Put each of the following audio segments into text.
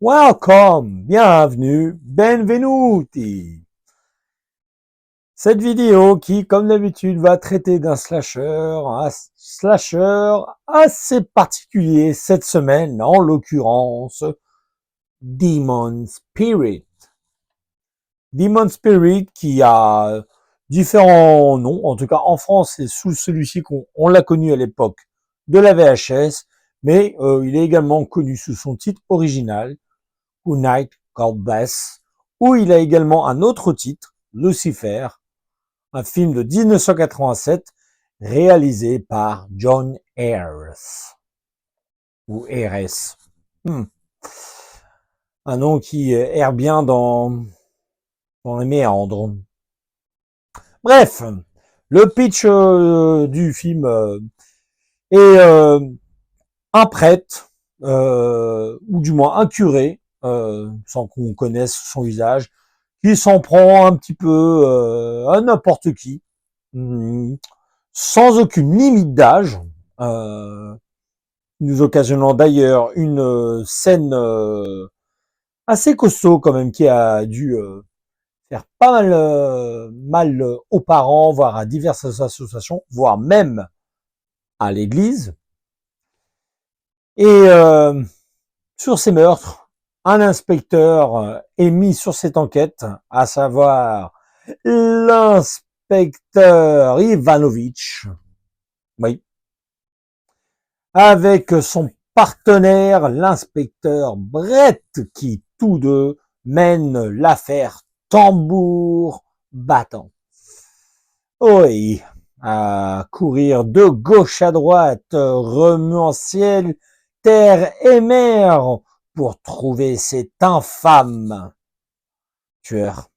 Welcome, bienvenue, benvenuti. Cette vidéo qui, comme d'habitude, va traiter d'un slasher assez particulier cette semaine, en l'occurrence, Demon Spirit. Demon Spirit qui a différents noms, en tout cas en France, c'est sous celui-ci qu'on l'a connu à l'époque de la VHS, mais il est également connu sous son titre original, Who Night God Bless, où il a également un autre titre, Lucifer, un film de 1987 réalisé par John Ayres, ou Ayres. Un nom qui erre bien dans les méandres. Bref, le pitch du film est un prêtre, ou du moins un curé, sans qu'on connaisse son visage, qui s'en prend un petit peu à n'importe qui, sans aucune limite d'âge, nous occasionnant d'ailleurs une scène assez costaud quand même, qui a dû faire pas mal aux parents, voire à diverses associations, voire même à l'église. Et sur ces meurtres, un inspecteur est mis sur cette enquête, à savoir l'inspecteur Ivanovitch, oui, avec son partenaire, l'inspecteur Brett, qui tous deux mènent l'affaire tambour battant. Oui, à courir de gauche à droite, remuant ciel, terre et mer, pour trouver cet infâme tueur.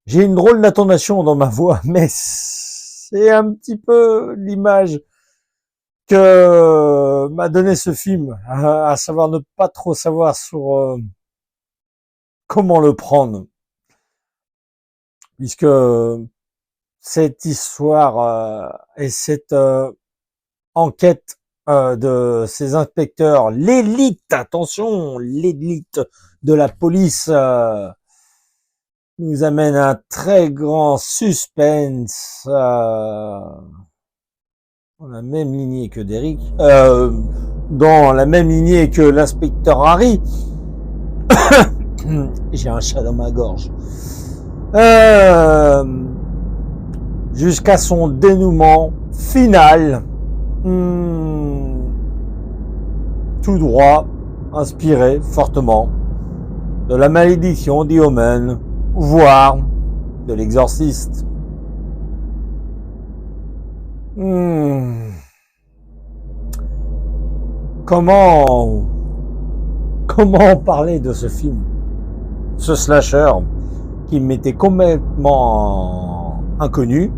J'ai une drôle d'intonation dans ma voix, mais c'est un petit peu l'image que m'a donné ce film, à savoir ne pas trop savoir sur comment le prendre, puisque cette histoire et cette enquête de ces inspecteurs, l'élite, attention, l'élite de la police, nous amène à un très grand suspense, dans la même lignée que Derrick, dans la même lignée que l'inspecteur Harry. J'ai un chat dans ma gorge. Jusqu'à son dénouement final, tout droit, inspiré fortement de la malédiction d'Omen, voire de l'exorciste. Comment parler de ce film, ce slasher qui m'était complètement inconnu,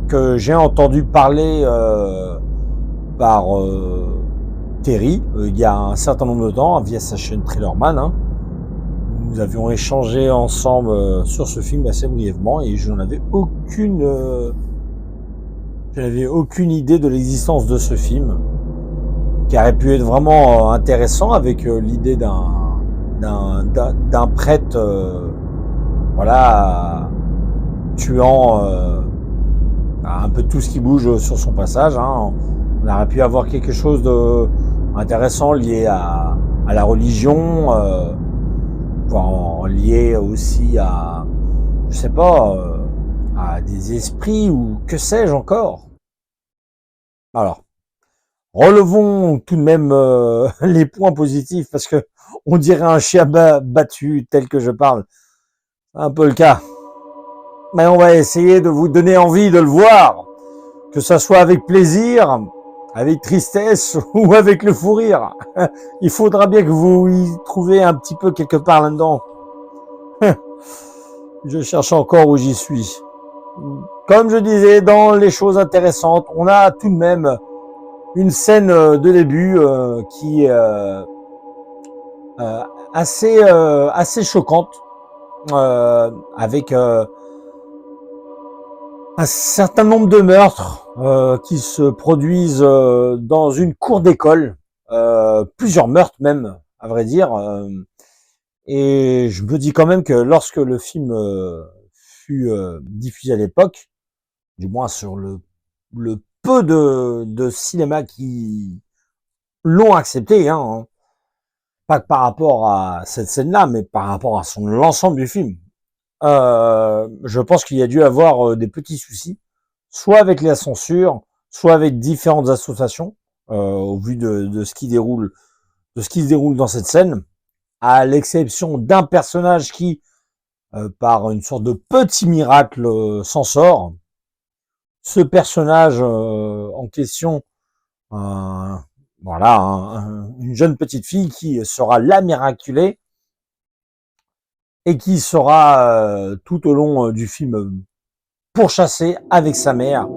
que j'ai entendu parler par Terry il y a un certain nombre de temps via sa chaîne Trailerman. Nous avions échangé ensemble sur ce film assez brièvement et je n'avais aucune idée de l'existence de ce film, qui aurait pu être vraiment intéressant avec l'idée d'un prêtre, voilà, tuant un peu tout ce qui bouge sur son passage. On aurait pu avoir quelque chose de intéressant lié à la religion, voire lié aussi à, je sais pas, à des esprits ou que sais-je encore. Alors, relevons tout de même les points positifs, parce que on dirait un chien battu tel que je parle. C'est un peu le cas. Mais on va essayer de vous donner envie de le voir, que ça soit avec plaisir, avec tristesse ou avec le fou rire. Il faudra bien que vous y trouviez un petit peu quelque part là-dedans. Je cherche encore où j'y suis. Comme je disais, dans les choses intéressantes, on a tout de même une scène de début qui est assez choquante, avec un certain nombre de meurtres qui se produisent dans une cour d'école, plusieurs meurtres même, à vrai dire. Et je me dis quand même que lorsque le film fut diffusé à l'époque, du moins sur le peu de cinéma qui l'ont accepté, hein, pas que par rapport à cette scène-là, mais par rapport à l'ensemble du film. Je pense qu'il y a dû avoir des petits soucis, soit avec la censure, soit avec différentes associations, au vu de ce qui déroule, de ce qui se déroule dans cette scène, à l'exception d'un personnage qui, par une sorte de petit miracle, s'en sort. Ce personnage en question, voilà, une jeune petite fille qui sera la miraculée et qui sera tout au long du film pourchassée avec sa mère,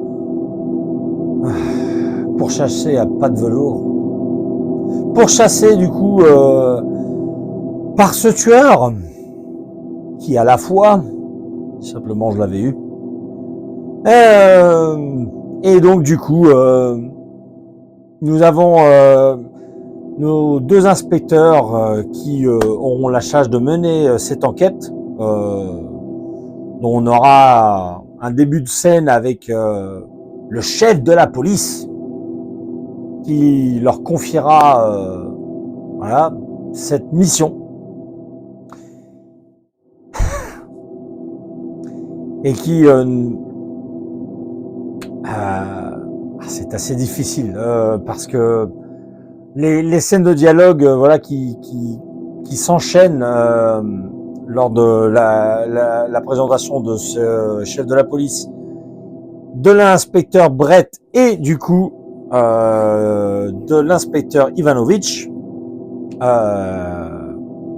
pourchassée à pas de velours, pourchassée du coup par ce tueur qui à la fois, simplement je l'avais eu, et donc du coup nous avons nos deux inspecteurs qui auront la charge de mener cette enquête, dont on aura un début de scène avec le chef de la police qui leur confiera voilà, cette mission. Et qui c'est assez difficile parce que les scènes de dialogue voilà qui s'enchaînent lors de la présentation de ce chef de la police, de l'inspecteur Brett et du coup de l'inspecteur Ivanovich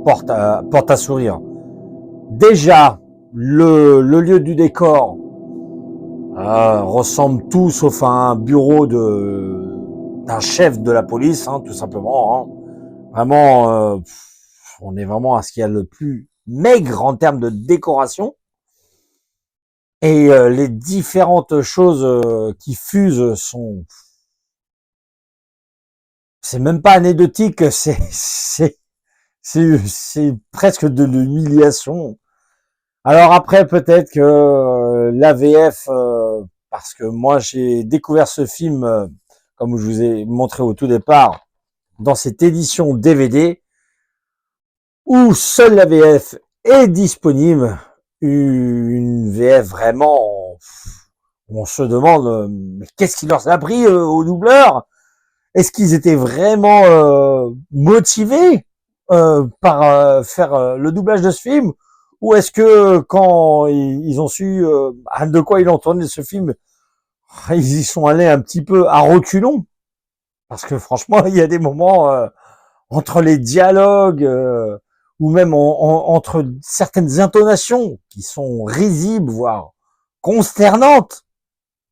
porte à sourire. Déjà, le lieu du décor ressemble tout sauf à un bureau d'un chef de la police, hein, tout simplement. Hein. Vraiment, on est vraiment à ce qu'il y a le plus maigre en termes de décoration. Et les différentes choses qui fusent sont... C'est même pas anecdotique, c'est presque de l'humiliation. Alors après, peut-être que l'AVF, parce que moi j'ai découvert ce film, comme je vous ai montré au tout départ, dans cette édition DVD, où seule l'AVF est disponible, une VF vraiment, on se demande, mais qu'est-ce qui leur a pris aux doubleurs? Est-ce qu'ils étaient vraiment motivés par faire le doublage de ce film? Ou est-ce que quand ils ont su de quoi il en tournait ce film, ils y sont allés un petit peu à reculons? Parce que franchement, il y a des moments entre les dialogues ou même entre certaines intonations qui sont risibles, voire consternantes.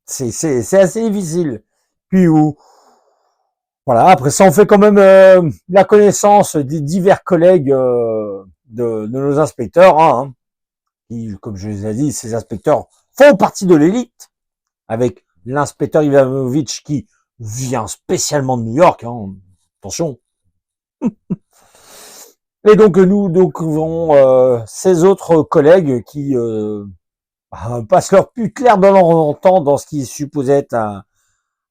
C'est assez difficile. Puis où voilà, après ça, on fait quand même la connaissance des divers collègues de nos inspecteurs, hein, qui, comme je les ai dit, ces inspecteurs font partie de l'élite, avec l'inspecteur Ivanovich qui vient spécialement de New York, hein, attention. Et donc nous découvrons ces autres collègues qui passent leur plus clair de leur temps dans ce qui supposait être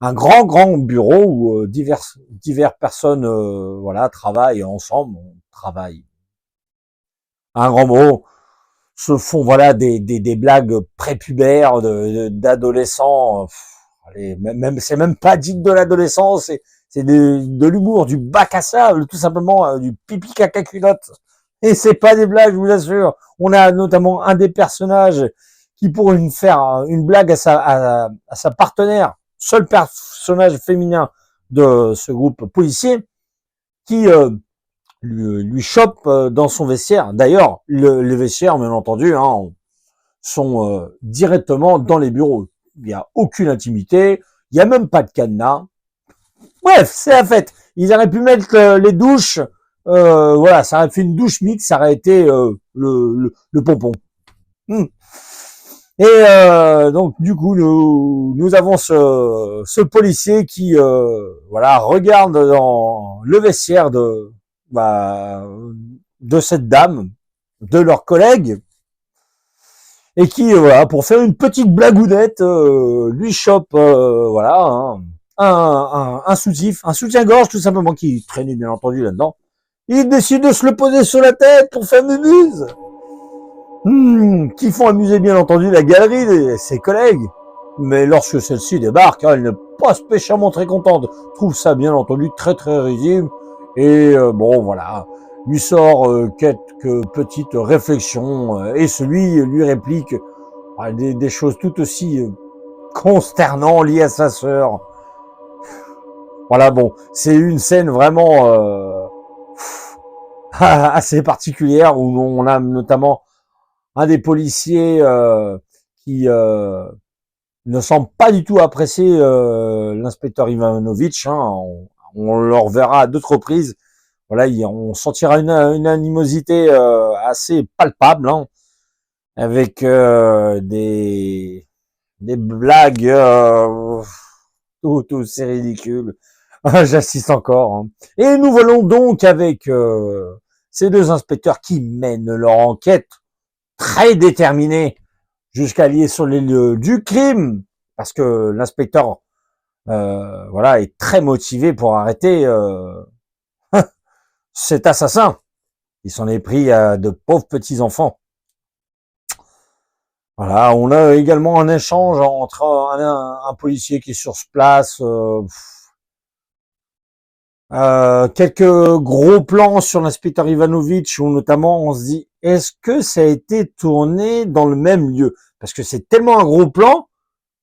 un grand bureau où diverses personnes voilà travaillent ensemble, on travaille un grand mot, se font voilà des blagues prépubères d'adolescents, même c'est même pas digne de l'adolescence, c'est de l'humour, du bac à sable, tout simplement du pipi caca culotte. Et c'est pas des blagues, je vous assure. On a notamment un des personnages qui pour faire une blague à sa partenaire, seul personnage féminin de ce groupe policier, qui lui chope dans son vestiaire. D'ailleurs, les vestiaires, bien entendu, hein, sont directement dans les bureaux. Il n'y a aucune intimité, il n'y a même pas de cadenas. Bref, c'est la fête. Ils auraient pu mettre les douches, voilà, ça aurait fait une douche mixte, ça aurait été le pompon. Et donc du coup nous avons ce policier qui voilà regarde dans le vestiaire bah, de cette dame, de leur collègue, et qui voilà pour faire une petite blagounette lui chope voilà un soutif, un soutien-gorge tout simplement qui traînait bien entendu là-dedans. Il décide de se le poser sur la tête pour faire mumuse. Qui font amuser bien entendu la galerie de ses collègues. Mais lorsque celle-ci débarque, elle n'est pas spécialement très contente. Trouve ça bien entendu très très risible. Et bon voilà, lui sort quelques petites réflexions et celui lui réplique des choses tout aussi consternantes liées à sa sœur. Voilà bon, c'est une scène vraiment assez particulière où on a notamment un des policiers qui ne semble pas du tout apprécier l'inspecteur Ivanovic. Hein. On le reverra à d'autres reprises. Voilà, on sentira une animosité assez palpable, hein, avec des blagues tout c'est ridicule. J'assiste encore. Hein. Et nous voyons donc avec ces deux inspecteurs qui mènent leur enquête très déterminés jusqu'à aller sur les lieux du crime, parce que l'inspecteur voilà est très motivé pour arrêter cet assassin. Il s'en est pris à de pauvres petits enfants. Voilà, on a également un échange entre un policier qui est sur place, quelques gros plans sur l'inspecteur Ivanovic où notamment on se dit est-ce que ça a été tourné dans le même lieu, parce que c'est tellement un gros plan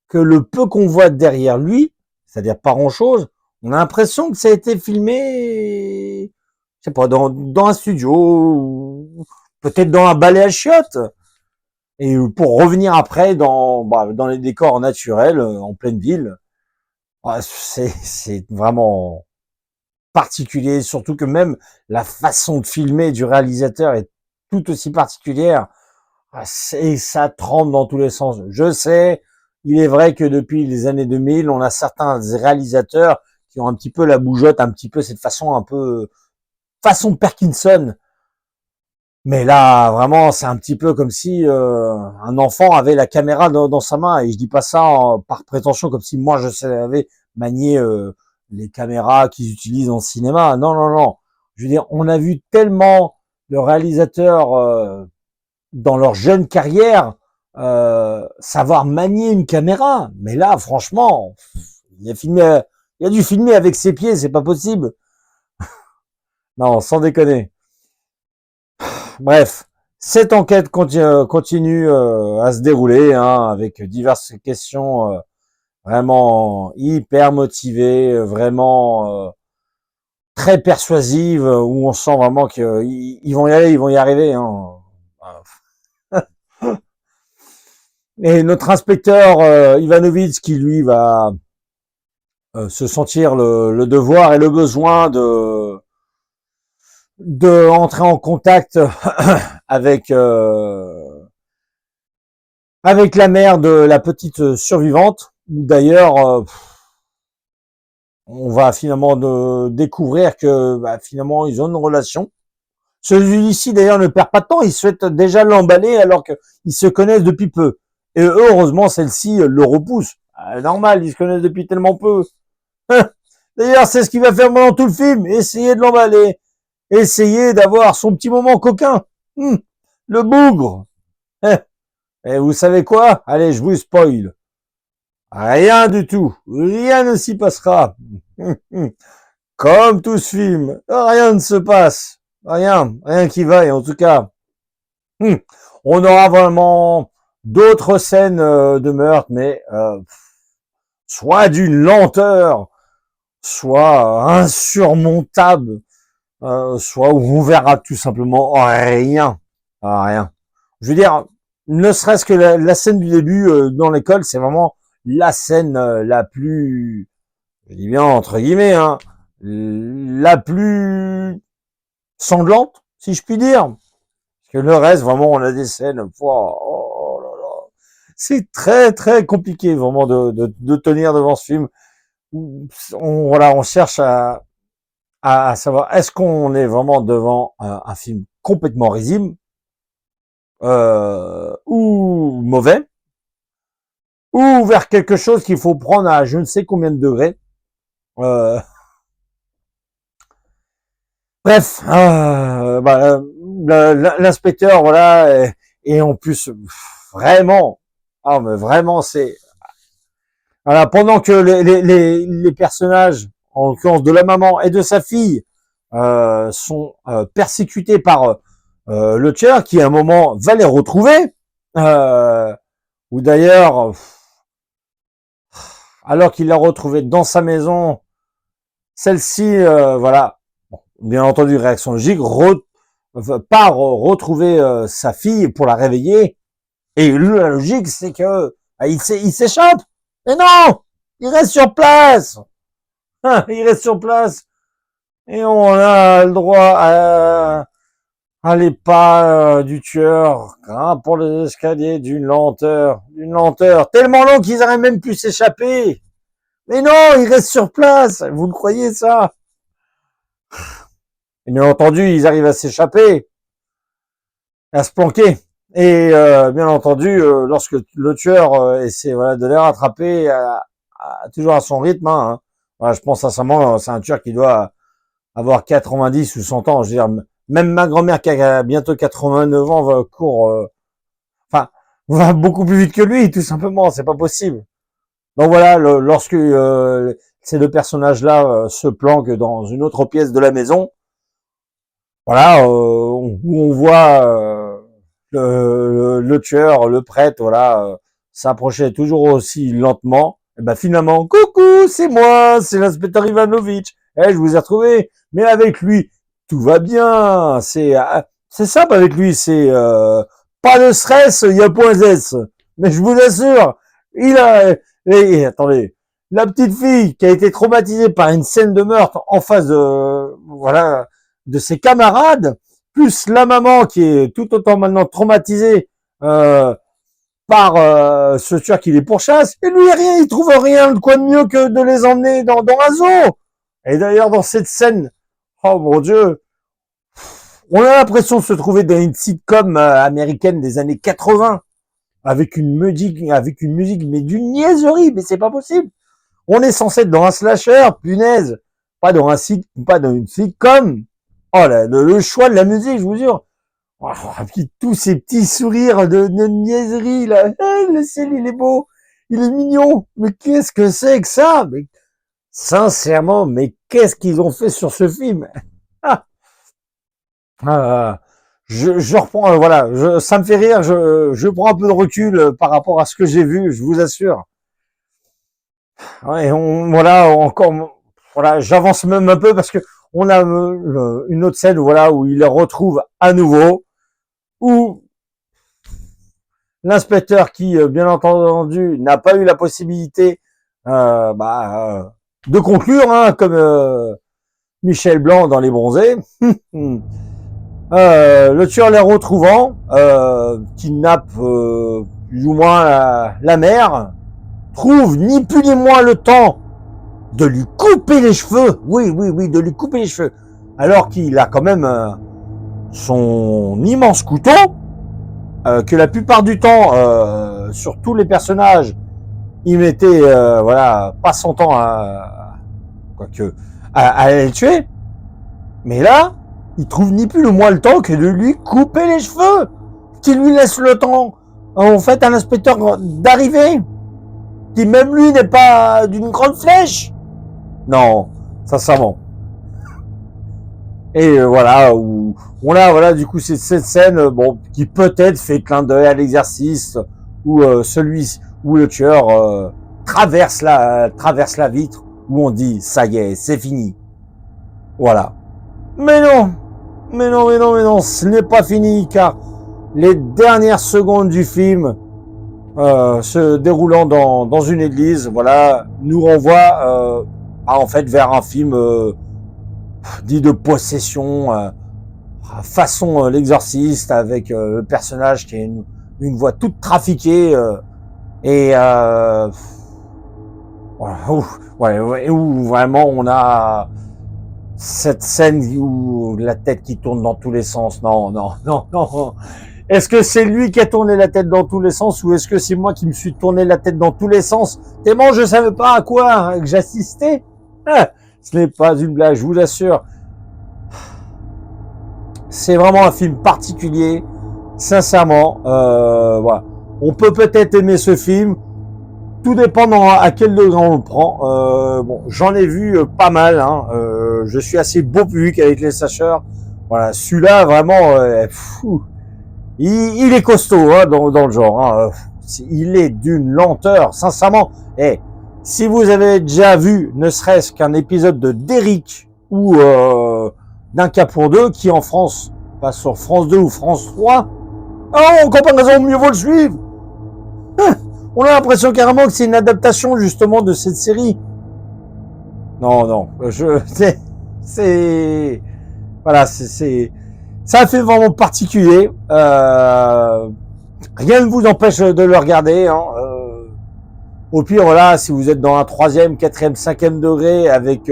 que le peu qu'on voit derrière lui, c'est-à-dire pas grand-chose, on a l'impression que ça a été filmé, je sais pas, dans un studio, peut-être dans un balai à chiottes, et pour revenir après dans les décors naturels, en pleine ville. C'est vraiment particulier, surtout que même la façon de filmer du réalisateur est tout aussi particulière. Et ça tremble dans tous les sens. Je sais, il est vrai que depuis les années 2000, on a certains réalisateurs qui ont un petit peu la bougeotte, un petit peu cette façon un peu façon Parkinson. Mais là, vraiment, c'est un petit peu comme si un enfant avait la caméra dans sa main. Et je dis pas ça par prétention, comme si moi je savais manier les caméras qu'ils utilisent en cinéma. Non, non, non. Je veux dire, on a vu tellement de réalisateurs dans leur jeune carrière savoir manier une caméra. Mais là, franchement, il a dû filmer avec ses pieds, c'est pas possible. Non, sans déconner. Bref, cette enquête continue à se dérouler, hein, avec diverses questions vraiment hyper motivées, vraiment très persuasives, où on sent vraiment qu'ils vont y aller, ils vont y arriver. Hein. Et notre inspecteur Ivanovic, qui lui va se sentir le devoir et le besoin de entrer en contact avec avec la mère de la petite survivante. D'ailleurs, on va finalement découvrir que finalement ils ont une relation. Celui-ci d'ailleurs ne perd pas de temps, il souhaite déjà l'emballer alors qu'ils se connaissent depuis peu. Et heureusement celle-ci le repousse. Normal, ils se connaissent depuis tellement peu. D'ailleurs, c'est ce qu'il va faire pendant tout le film, essayer de l'emballer, essayer d'avoir son petit moment coquin. Le bougre. Et vous savez quoi? Allez, je vous spoil. Rien du tout. Rien ne s'y passera. Comme tout ce film, rien ne se passe. Rien qui vaille en tout cas. On aura vraiment d'autres scènes de meurtre, mais soit d'une lenteur, soit insurmontable, soit où on verra tout simplement rien. Rien. Je veux dire, ne serait-ce que la scène du début dans l'école, c'est vraiment la scène la plus, je dis bien entre guillemets, hein, la plus sanglante, si je puis dire. Parce que le reste, vraiment, on a des scènes, oh là là, c'est très très compliqué vraiment de tenir devant ce film. Voilà, on cherche à savoir est-ce qu'on est vraiment devant un film complètement risible ou mauvais, ou vers quelque chose qu'il faut prendre à je ne sais combien de degrés. Euh, Bref, l'inspecteur, voilà, et en plus, vraiment, mais vraiment, c'est, voilà, pendant que les personnages, en l'occurrence de la maman et de sa fille, sont persécutés par le tueur, qui à un moment va les retrouver, ou d'ailleurs, alors qu'il l'a retrouvé dans sa maison, celle-ci, voilà, bien entendu, réaction logique, part retrouver sa fille pour la réveiller. Et la logique, c'est que il s'échappe. Mais non, il reste sur place. Il reste sur place. Et on a le droit à les pas du tueur, pour les escaliers d'une lenteur, tellement long qu'ils n'auraient même pu s'échapper. Mais non, il reste sur place. Vous le croyez ça? Et bien entendu, ils arrivent à s'échapper, à se planquer. Et bien entendu, lorsque le tueur essaie de les rattraper, toujours à son rythme, hein. Voilà, je pense sincèrement, c'est un tueur qui doit avoir 90 ou 100 ans. Je veux dire, même ma grand-mère qui a bientôt 89 ans va beaucoup plus vite que lui, tout simplement. C'est pas possible. Donc voilà, lorsque ces deux personnages-là se planquent dans une autre pièce de la maison, voilà, où on voit le tueur, le prêtre, voilà, s'approchait toujours aussi lentement. Et ben finalement, coucou, c'est moi, c'est l'inspecteur Ivanovic. Je vous ai retrouvé. Mais avec lui, tout va bien. C'est simple avec lui. C'est pas de stress, il y a point S. Mais je vous assure, il a. Et attendez, la petite fille qui a été traumatisée par une scène de meurtre en face de ses camarades, plus la maman qui est tout autant maintenant traumatisée par ce tueur qui les pourchasse, et lui rien, il trouve rien de quoi de mieux que de les emmener dans un zoo. Et d'ailleurs dans cette scène, oh mon Dieu, on a l'impression de se trouver dans une sitcom américaine des années 80 avec une musique mais d'une niaiserie, mais c'est pas possible. On est censé être dans un slasher, punaise, pas dans une sitcom. Oh là, le choix de la musique, je vous jure. Oh, puis tous ces petits sourires de niaiserie là. Le ciel il est beau, il est mignon. Mais qu'est-ce que c'est que ça? Mais sincèrement, mais qu'est-ce qu'ils ont fait sur ce film? Je reprends, voilà, ça me fait rire. Je prends un peu de recul par rapport à ce que j'ai vu, je vous assure. Ouais, voilà, j'avance même un peu parce que on a une autre scène, voilà, où il les retrouve à nouveau, où l'inspecteur qui, bien entendu, n'a pas eu la possibilité de conclure, hein, comme Michel Blanc dans Les Bronzés. Le tueur les retrouvant, kidnappe plus ou moins la mère, trouve ni plus ni moins le temps de lui couper les cheveux. Oui, de lui couper les cheveux. Alors qu'il a quand même son immense couteau, que la plupart du temps, sur tous les personnages, il mettait, pas son temps à les tuer. Mais là, il trouve ni plus ni moins le temps que de lui couper les cheveux, qui lui laisse le temps, en fait, à l'inspecteur d'arriver, qui même lui n'est pas d'une grande flèche. Non, sincèrement. Et voilà, où on a, voilà, du coup, c'est cette scène, qui peut-être fait clin d'œil à l'exercice, où celui où le tueur traverse la vitre, où on dit ça y est, c'est fini. Voilà. Mais non, ce n'est pas fini, car les dernières secondes du film, se déroulant dans une église, voilà, nous renvoient en fait vers un film dit de possession, façon l'exorciste, avec le personnage qui a une voix toute trafiquée, Et voilà, où vraiment on a cette scène où la tête qui tourne dans tous les sens. Non, non, non, non. Est-ce que c'est lui qui a tourné la tête dans tous les sens ou est-ce que c'est moi qui me suis tourné la tête dans tous les sens tellement je savais pas à quoi que j'assistais? Ce n'est pas une blague, je vous assure. C'est vraiment un film particulier, sincèrement. Voilà. On peut peut-être aimer ce film, tout dépendant à quel degré on le prend. Bon, j'en ai vu pas mal. Hein. Je suis assez beau public avec les sacheurs. Voilà, celui-là vraiment, il est costaud hein, dans le genre. Hein. Il est d'une lenteur, sincèrement. Si vous avez déjà vu, ne serait-ce qu'un épisode de Derrick ou d'un cas pour deux, qui en France passe sur France 2 ou France 3, en comparaison, mieux vaut le suivre. On a l'impression carrément que c'est une adaptation justement de cette série. Non, voilà, c'est un film vraiment particulier. Rien ne vous empêche de le regarder. Hein. Au pire, voilà, si vous êtes dans un 3e, 4e, 5e degré avec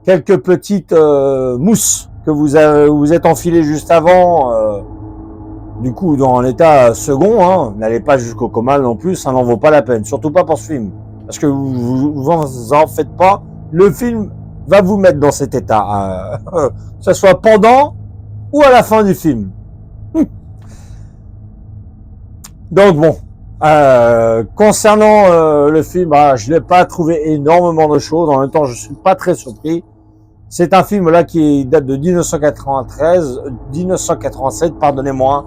quelques petites mousses que vous êtes enfilées juste avant. Du coup, dans un état second, hein, n'allez pas jusqu'au coma non plus, ça n'en vaut pas la peine. Surtout pas pour ce film. Parce que vous en faites pas, le film va vous mettre dans cet état. Que ce soit pendant ou à la fin du film. Donc bon, concernant le film, je n'ai pas trouvé énormément de choses. En même temps, je suis pas très surpris. C'est un film là qui date de 1987, pardonnez-moi.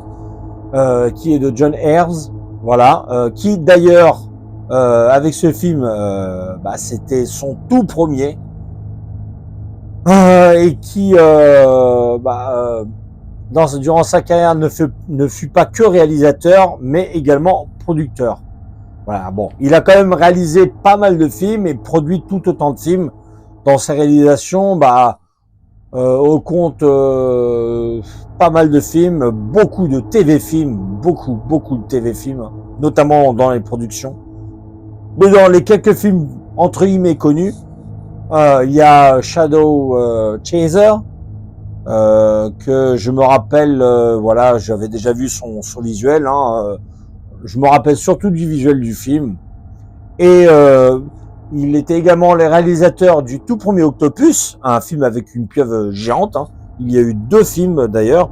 Qui est de John Ayres, voilà, qui d'ailleurs avec ce film, c'était son tout premier et qui durant sa carrière ne fut pas que réalisateur, mais également producteur. Voilà, bon, il a quand même réalisé pas mal de films et produit tout autant de films. Dans ses réalisations, au compte pas mal de films, beaucoup de TV-films, beaucoup de TV-films, notamment dans les productions. Mais dans les quelques films entre guillemets connus, il y a Shadow Chaser, que je me rappelle, voilà, j'avais déjà vu son visuel. Hein, je me rappelle surtout du visuel du film. Et il était également le réalisateur du tout premier Octopus, un film avec une pieuvre géante. Hein. Il y a eu 2 films d'ailleurs.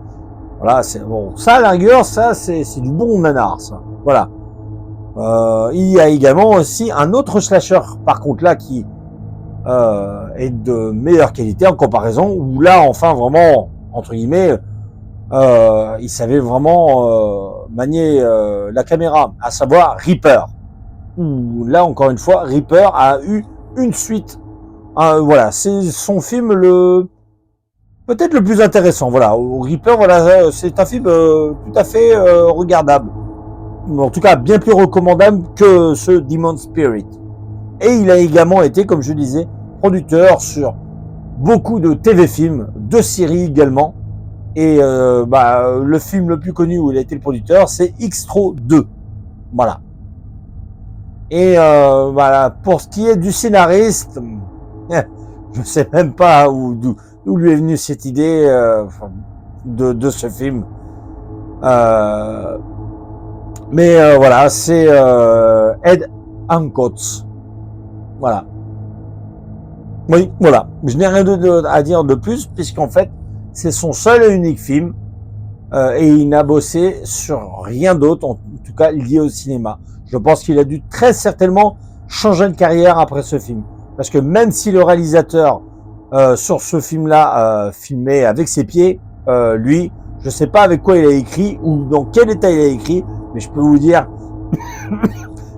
Voilà, c'est bon. Ça, à la rigueur, ça, c'est du bon nanar, ça. Voilà. Il y a également aussi un autre slasher, par contre là, qui est de meilleure qualité en comparaison. Où là, enfin, vraiment, entre guillemets, il savait vraiment manier la caméra, à savoir Reaper. Là encore une fois, Reaper a eu une suite. Voilà, c'est son film peut-être le plus intéressant. Voilà, Reaper, voilà, c'est un film tout à fait regardable. En tout cas, bien plus recommandable que ce Demon Spirit. Et il a également été, comme je disais, producteur sur beaucoup de TV-films, de séries également. Et le film le plus connu où il a été le producteur, c'est Xtro 2. Voilà. Et voilà, pour ce qui est du scénariste, je ne sais même pas d'où lui est venue cette idée de ce film. Mais voilà, c'est Ed Hancock. Voilà. Oui, voilà. Je n'ai rien à dire de plus, puisqu'en fait, c'est son seul et unique film. Et il n'a bossé sur rien d'autre, en tout cas lié au cinéma. Je pense qu'il a dû très certainement changer de carrière après ce film. Parce que même si le réalisateur sur ce film-là filmait avec ses pieds, lui, je ne sais pas avec quoi il a écrit ou dans quel état il a écrit, mais je peux vous dire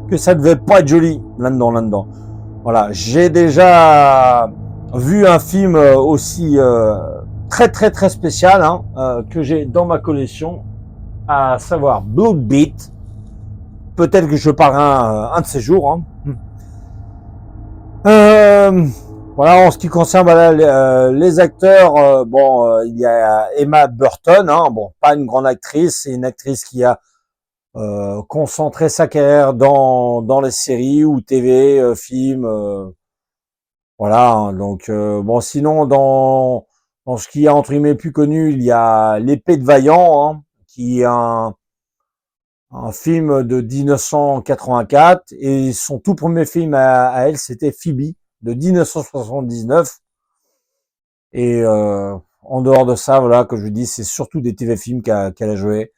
que ça devait pas être joli là-dedans. Voilà, j'ai déjà vu un film aussi très spécial que j'ai dans ma collection, à savoir Blood Beat. Peut-être que je parlerai un de ces jours. Hein. Voilà, en ce qui concerne les acteurs, il y a Emma Burton, hein, bon, pas une grande actrice, c'est une actrice qui a concentrer sa carrière dans les séries ou TV, films, voilà. Hein. Donc bon, sinon dans ce qui est entre guillemets plus connu, il y a L'Épée de Vaillant, hein, qui est un film de 1984 et son tout premier film à elle, c'était Phoebe de 1979. Et en dehors de ça, voilà, que je vous dis, c'est surtout des TV-films qu'elle a joué.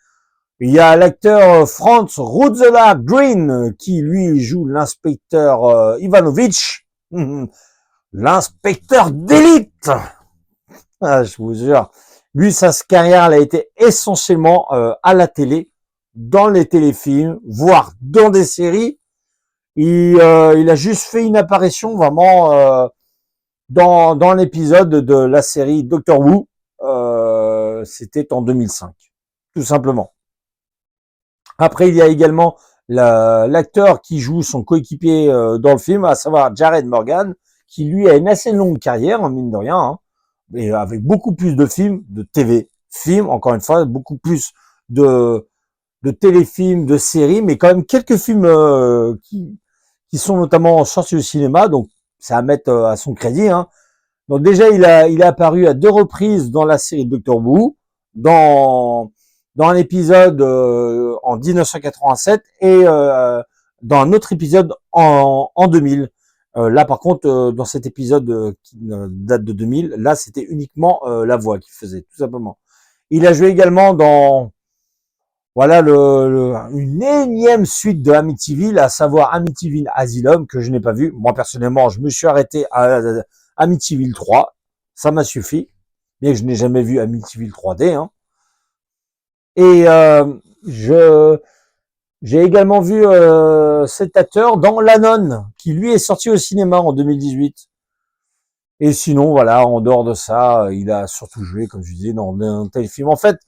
Il y a l'acteur Franz Ruzzella Green qui lui joue l'inspecteur Ivanovich, l'inspecteur d'élite. Ah, je vous jure, lui sa carrière elle a été essentiellement à la télé, dans les téléfilms, voire dans des séries. Il a juste fait une apparition vraiment dans l'épisode de la série Doctor Who. C'était en 2005, tout simplement. Après, il y a également l'acteur qui joue son coéquipier dans le film, à savoir Jared Morgan, qui lui a une assez longue carrière, en mine de rien, hein, et avec beaucoup plus de films, de TV, films, encore une fois, beaucoup plus de téléfilms, de séries, mais quand même quelques films qui sont notamment sortis au cinéma, donc c'est à mettre à son crédit. Hein. Donc déjà, il est apparu à 2 reprises dans la série Doctor Who, dans un épisode en 1987 et dans un autre épisode en 2000. Là, par contre, dans cet épisode qui date de 2000, là, c'était uniquement la voix qu'il faisait, tout simplement. Il a joué également dans voilà une énième suite de Amityville, à savoir Amityville Asylum, que je n'ai pas vu. Moi, personnellement, je me suis arrêté à Amityville 3. Ça m'a suffi. Bien que je n'ai jamais vu Amityville 3D. Hein. Et j'ai également vu cet acteur dans La Nonne, qui lui est sorti au cinéma en 2018. Et sinon, voilà, en dehors de ça, il a surtout joué, comme je disais, dans un tel film. En fait,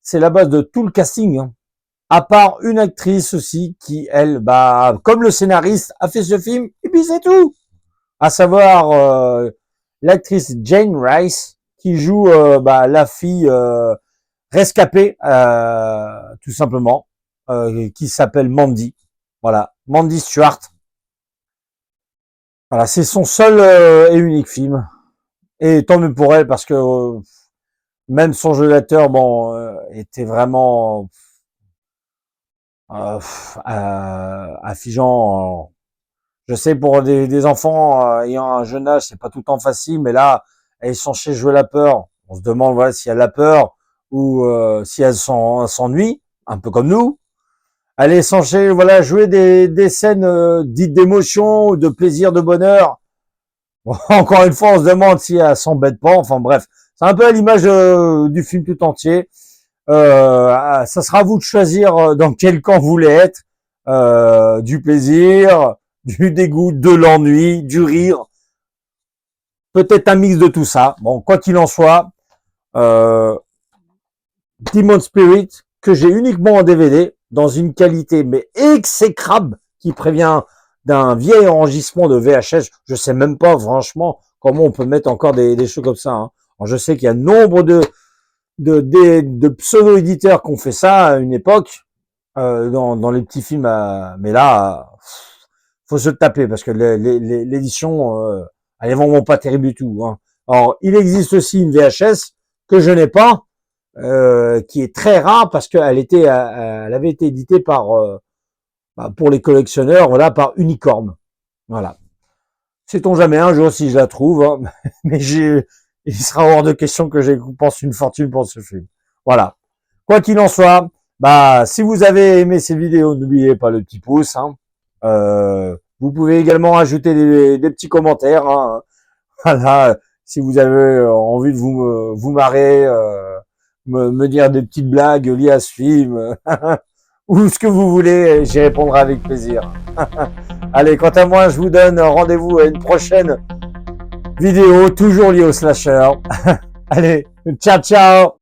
c'est la base de tout le casting, hein. À part une actrice aussi qui, elle, bah, comme le scénariste, a fait ce film, et puis c'est tout. À savoir l'actrice Jane Rice, qui joue bah, la fille rescapée, tout simplement, qui s'appelle Mandy. Voilà, Mandy Stewart. Voilà, c'est son seul et unique film. Et tant mieux pour elle, parce que même son jeu d'acteur, bon, était vraiment affligeant. Je sais, pour des enfants ayant un jeune âge, c'est pas tout le temps facile, mais là, elles sont chez jouer la peur. On se demande voilà si elle a peur ou si elle s'ennuie, un peu comme nous. Elle est censée voilà jouer des scènes dites d'émotion ou de plaisir, de bonheur. Bon, encore une fois, on se demande si elle s'embête pas. Enfin bref, c'est un peu à l'image du film tout entier. Ça sera à vous de choisir dans quel camp vous voulez être. Du plaisir, du dégoût, de l'ennui, du rire. Peut-être un mix de tout ça. Bon, quoi qu'il en soit, Demon Spirit, que j'ai uniquement en DVD, dans une qualité mais exécrable, qui prévient d'un vieil enregistrement de VHS. Je sais même pas, franchement, comment on peut mettre encore des choses comme ça. Hein. Alors, je sais qu'il y a nombre de pseudo-éditeurs qui ont fait ça à une époque, dans les petits films, mais là, faut se taper, parce que l'édition, elle est vraiment pas terrible du tout. Hein. Alors, il existe aussi une VHS que je n'ai pas, qui est très rare, parce qu'elle elle avait été éditée par, pour les collectionneurs, voilà, par Unicorn. Voilà. Sait-on jamais un jour si je la trouve, hein, mais il sera hors de question que je dépense une fortune pour ce film. Voilà. Quoi qu'il en soit, bah, si vous avez aimé ces vidéos, n'oubliez pas le petit pouce. Hein. Vous pouvez également ajouter des petits commentaires. Hein. Voilà. Si vous avez envie de vous marrer, me dire des petites blagues liées à ce film, ou ce que vous voulez, j'y répondrai avec plaisir. Allez, quant à moi, je vous donne rendez-vous à une prochaine vidéo, toujours liée au slasher. Allez, ciao ciao.